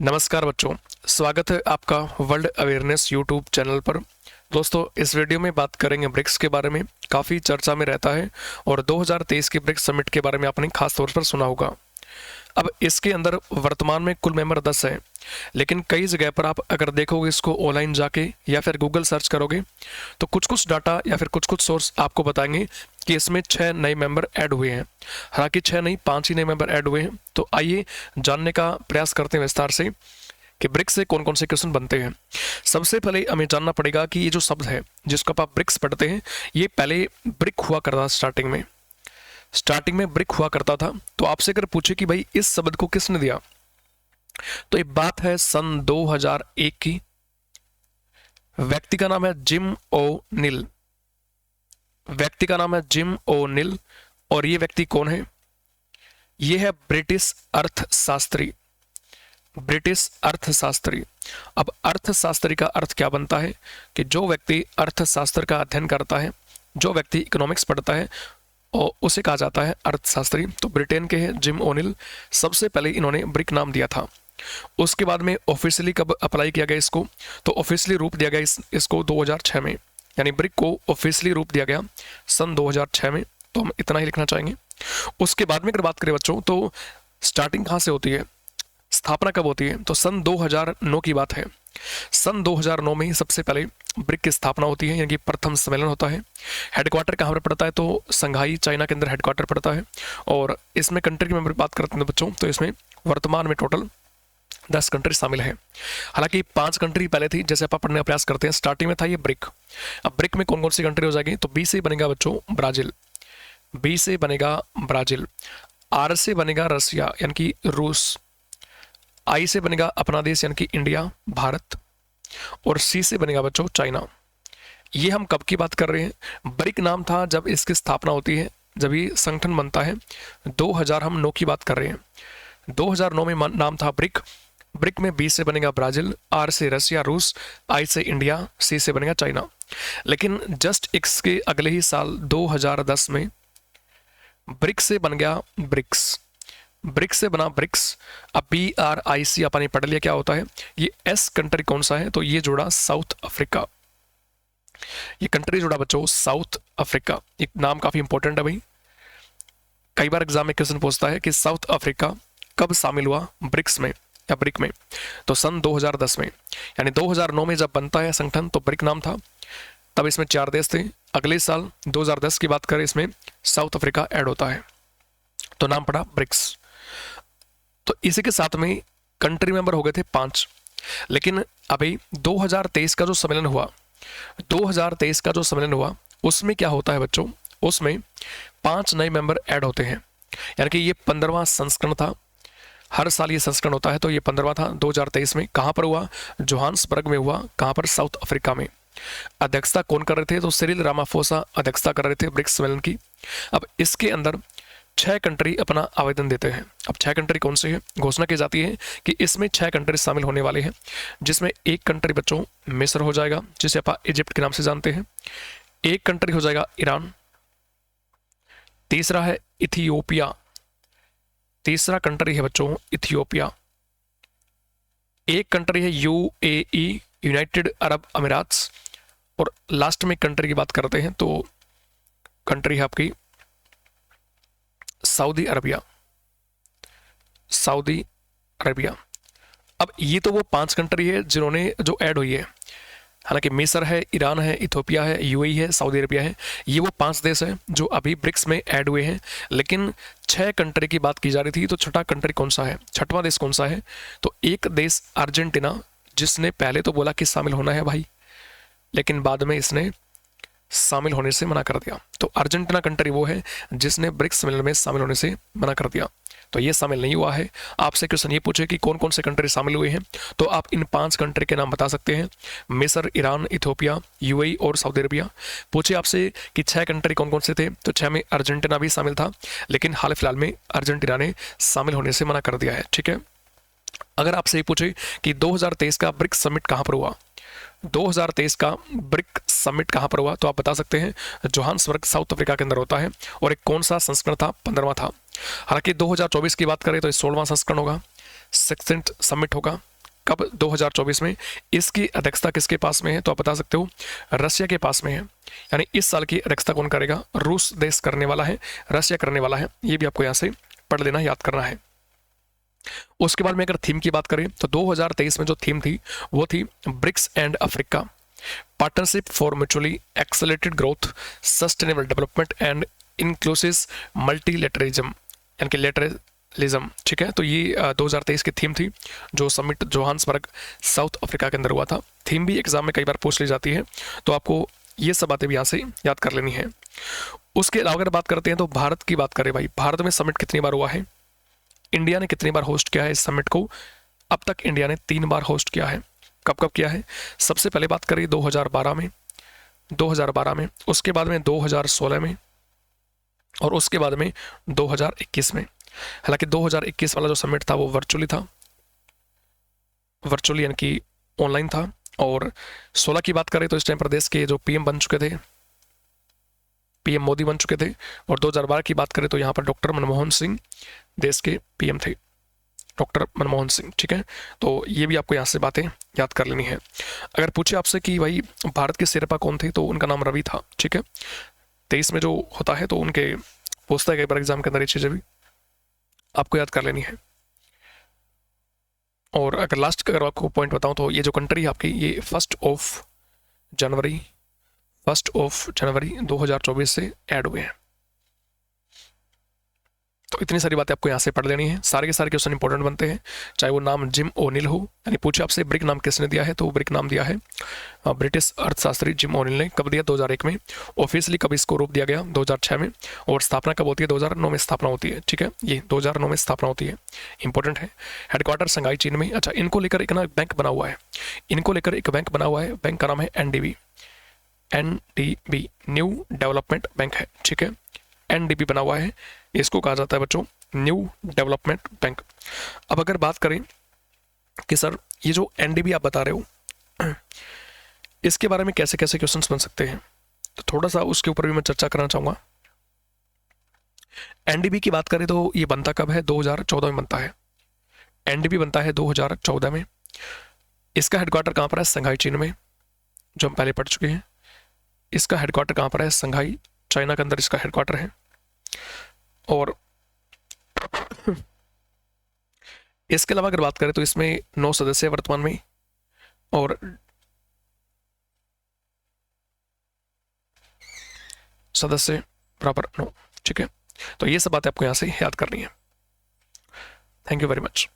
नमस्कार बच्चों, स्वागत है आपका वर्ल्ड अवेयरनेस यूट्यूब चैनल पर। दोस्तों, इस वीडियो में बात करेंगे ब्रिक्स के बारे में। काफ़ी चर्चा में रहता है और 2023 के ब्रिक्स समिट के बारे में आपने खास तौर पर सुना होगा। अब इसके अंदर वर्तमान में कुल मेंबर 10 हैं, लेकिन कई जगह पर आप अगर देखोगे इसको ऑनलाइन जाके या फिर गूगल सर्च करोगे तो कुछ कुछ डाटा या फिर कुछ कुछ सोर्स आपको बताएंगे कि इसमें 6 नए मेंबर ऐड हुए हैं। हालांकि 6 नहीं, 5 ही नए मेंबर ऐड हुए हैं। तो आइए जानने का प्रयास करते हैं विस्तार से कि ब्रिक्स से कौन कौन से क्वेश्चन बनते हैं। सबसे पहले हमें जानना पड़ेगा कि ये जो शब्द है जिसको आप ब्रिक्स पढ़ते हैं, ये पहले ब्रिक हुआ करता था। स्टार्टिंग में ब्रिक हुआ करता था। तो आपसे अगर पूछे कि भाई इस शब्द को किसने दिया, तो ये बात है सन 2001 की। व्यक्ति का नाम है जिम ओ नील। व्यक्ति का नाम है जिम ओ नील। और ये व्यक्ति कौन है? ये है ब्रिटिश अर्थशास्त्री। ब्रिटिश अर्थशास्त्री। अब अर्थशास्त्री का अर्थ क्या बनता है कि जो व्यक्ति अर्थशास्त्र का अध्ययन करता है, जो व्यक्ति इकोनॉमिक्स पढ़ता है, और उसे कहा जाता है अर्थशास्त्री। तो ब्रिटेन के हैं जिम ओनिल। सबसे पहले इन्होंने ब्रिक नाम दिया था। उसके बाद में ऑफिशियली कब अप्लाई किया गया इसको, तो ऑफिशियली रूप दिया गया इसको 2006 में। यानी ब्रिक को ऑफिशियली रूप दिया गया सन 2006 में। तो हम इतना ही लिखना चाहेंगे। उसके बाद में अगर बात करें बच्चों, तो स्टार्टिंग कहाँ से होती है, स्थापना कब होती है, तो सन 2009 की बात है। सन 2009 में ही सबसे पहले ब्रिक की स्थापना होती है, यानी कि प्रथम सम्मेलन होता है। हेडक्वार्टर कहाँ पर पड़ता है, तो संघाई चाइना के अंदर हेडक्वार्टर पड़ता है। और इसमें कंट्री की मेंबर बात करते हैं बच्चों, तो इसमें वर्तमान में टोटल 10 कंट्री शामिल है। हालांकि 5 कंट्री पहले थी, जैसे आप पढ़ने का प्रयास करते हैं। स्टार्टिंग में था ये ब्रिक। अब ब्रिक में कौन कौन सी कंट्री हो जाएगी, तो बी से बनेगा बच्चों ब्राजील। बी से बनेगा ब्राजील। आर से बनेगा रसिया यानी कि रूस। आई से बनेगा अपना देश यानी कि इंडिया, भारत। और सी से बनेगा बच्चों चाइना। ये हम कब की बात कर रहे हैं? ब्रिक नाम था जब इसकी स्थापना होती है, जब ये संगठन बनता है। 2009 की बात कर रहे हैं। 2009 में नाम था ब्रिक। ब्रिक में बी से बनेगा ब्राजील, आर से रसिया रूस, आई से इंडिया, सी से बनेगा चाइना। लेकिन जस्ट इसके अगले ही साल 2010 में ब्रिक से बन गया ब्रिक्स। ब्रिक्स से बना ब्रिक्स। अब BRIC अपन ने पढ़ लिया क्या होता है। ये एस कंट्री कौन सा है, तो ये जुड़ा साउथ अफ्रीका। ये कंट्री जुड़ा बच्चों साउथ अफ्रीका। एक नाम काफी इंपॉर्टेंट है भाई। कई बार एग्जाम में क्वेश्चन पूछता है कि साउथ अफ्रीका कब शामिल हुआ ब्रिक्स में या ब्रिक में, तो सन 2010 में। यानी 2009 में जब बनता है संगठन तो ब्रिक नाम था। तब इसमें 4 देश थे। अगले साल 2010 की बात करें, इसमें साउथ अफ्रीका ऐड होता है, तो नाम पड़ा ब्रिक्स। तो इसी के साथ में कंट्री मेंबर हो गए थे 5। लेकिन अभी 2023 का जो सम्मेलन हुआ, 2023 का जो सम्मेलन हुआ उसमें क्या होता है बच्चों, उसमें 5 नए मेंबर ऐड होते हैं। यानी कि ये 15वां संस्करण था। हर साल ये संस्करण होता है, तो ये 15वां था 2023 में। कहाँ पर हुआ? जोहान्सबर्ग में हुआ। कहाँ पर? साउथ अफ्रीका में। अध्यक्षता कौन कर रहे थे, तो सिरिल रामाफोसा अध्यक्षता कर रहे थे ब्रिक्स सम्मेलन की। अब इसके अंदर 6 कंट्री अपना आवेदन देते हैं। अब 6 कंट्री कौन सी है, घोषणा की जाती है कि इसमें 6 कंट्री शामिल होने वाले हैं, जिसमें एक कंट्री बच्चों मिस्र हो जाएगा, जिसे आप इजिप्ट के नाम से जानते हैं। एक कंट्री हो जाएगा ईरान। तीसरा है इथियोपिया। तीसरा कंट्री है बच्चों इथियोपिया। एक कंट्री है UAE, यूनाइटेड अरब अमीरात्स। और लास्ट में कंट्री की बात करते हैं तो कंट्री है आपकी सऊदी अरबिया। Saudi Arabia. अब ये तो वो 5 कंट्री है जिन्होंने जो ऐड हुई है। हालांकि मिस्र है, ईरान है, इथियोपिया है, UAE है, सऊदी अरबिया है। ये वो 5 देश हैं जो अभी ब्रिक्स में ऐड हुए हैं। लेकिन 6 कंट्री की बात की जा रही थी, तो छठा कंट्री कौन सा है, छठवां देश कौन सा है, तो एक देश अर्जेंटीना, जिसने पहले तो बोला कि शामिल होना है भाई, लेकिन बाद में इसने शामिल होने से मना कर दिया। तो अर्जेंटीना कंट्री वो है जिसने ब्रिक्स सम्मेलन में शामिल होने से मना कर दिया, तो ये शामिल नहीं हुआ है। आपसे क्वेश्चन ये पूछे कि कौन कौन से कंट्री शामिल हुए हैं, तो आप इन 5 कंट्री के नाम बता सकते हैं। मिस्र, ईरान, इथियोपिया, UAE और सऊदी अरबिया। पूछे आपसे कि 6 कंट्री कौन कौन से थे, तो 6 में अर्जेंटीना भी शामिल था, लेकिन हाल फिलहाल में अर्जेंटीना ने शामिल होने से मना कर दिया है। ठीक है। अगर आपसे ये पूछे कि 2023 का ब्रिक्स समिट कहाँ पर हुआ, 2023 का ब्रिक समिट कहाँ पर हुआ, तो आप बता सकते हैं जोहान्सबर्ग साउथ अफ्रीका के अंदर होता है। और एक कौन सा संस्करण था, 15वां था। हालांकि 2024 की बात करें तो 16वां संस्करण होगा। 16th समिट होगा कब 2024 में। इसकी अध्यक्षता किसके पास में है तो आप बता सकते हो रशिया के पास में है। यानी इस साल की अध्यक्षता कौन करेगा, रूस देश करने वाला है, रशिया करने वाला है। ये भी आपको यहाँ से पढ़ लेना, याद करना है। उसके बाद में अगर थीम की बात करें तो 2023 में जो थीम थी वो थी BRICS and Africa, partnership for mutually accelerated growth, sustainable development and inclusive multilateralism, यानी कि लेटरलिज्म। ठीक है, तो ये 2023 की थीम थी जो समिट जोहान्सबर्ग साउथ अफ्रीका के अंदर हुआ था। थीम भी एग्जाम में कई बार पूछ ली जाती है, तो आपको ये सब बातें भी यहाँ से याद कर लेनी है। उसके अलावा अगर बात करते हैं तो भारत की बात करें, भाई भारत में समिट कितनी बार हुआ है, इंडिया ने कितनी बार होस्ट किया है इस समिट को। अब तक इंडिया ने 3 बार होस्ट किया है। कब कब किया है, सबसे पहले बात करें 2012 में, उसके बाद में 2016 में और उसके बाद में 2021 में। हालांकि 2021 वाला जो समिट था वो वर्चुअली था, वर्चुअली यानी कि ऑनलाइन था। और 16 की बात करें तो इस टाइम प्रदेश के जो पीएम बन चुके थे, पीएम मोदी बन चुके थे। और 2012 की बात करें तो यहाँ पर डॉक्टर मनमोहन सिंह देश के पीएम थे, डॉक्टर मनमोहन सिंह। ठीक है, तो ये भी आपको यहाँ से बातें याद कर लेनी है। अगर पूछे आपसे कि भाई भारत के शेरपा कौन थे तो उनका नाम रवि था। ठीक है, 23 में जो होता है तो उनके पूछता है कई बार एग्जाम के अंदर ये चीज़ें भी आपको याद कर लेनी है। और अगर लास्ट का अगर आपको पॉइंट बताऊं तो ये जो कंट्री है आपकी, ये 1 जनवरी 2024 से ऐड हुए हैं। तो इतनी सारी बातें आपको यहाँ से पढ़ लेनी है। सारे के सारे क्वेश्चन इंपॉर्टेंट बनते हैं, चाहे वो नाम जिम ओनिल हो। यानी पूछे आपसे ब्रिक नाम किसने दिया है तो ब्रिक नाम दिया है ब्रिटिश अर्थशास्त्री जिम ओनिल ने। कब दिया, 2001 में। ऑफिशियली कब इसको रूप दिया गया, 2006 में। और स्थापना कब होती है, 2009 में स्थापना होती है। ठीक है, ये 2009 में स्थापना होती है, इंपॉर्टेंट है। हेडक्वार्टर संघाई चीन में। अच्छा, इनको लेकर एक ना बैंक बना हुआ है, बैंक का नाम है एनडीबी, न्यू डेवलपमेंट बैंक है। ठीक है, एनडीबी बना हुआ है, इसको कहा जाता है बच्चों न्यू डेवलपमेंट बैंक। अब अगर बात करें कि सर ये जो एनडीबी आप बता रहे हो इसके बारे में कैसे कैसे क्वेश्चंस बन सकते हैं, तो थोड़ा सा उसके ऊपर भी मैं चर्चा करना चाहूंगा। एनडीबी की बात करें तो ये बनता कब है, 2014 में बनता है। एनडीबी बनता है 2014 में। इसका हेडक्वार्टर कहाँ पर है, संघाई चीन में, जो हम पहले पढ़ चुके हैं। इसका हेडक्वार्टर कहाँ पर है, संघाई चाइना के अंदर इसका हेडक्वार्टर है। और इसके अलावा अगर बात करें तो इसमें 9 सदस्य वर्तमान में, और सदस्य बराबर 9। ठीक है, तो ये सब बातें आपको यहां से याद करनी है। Thank you very much.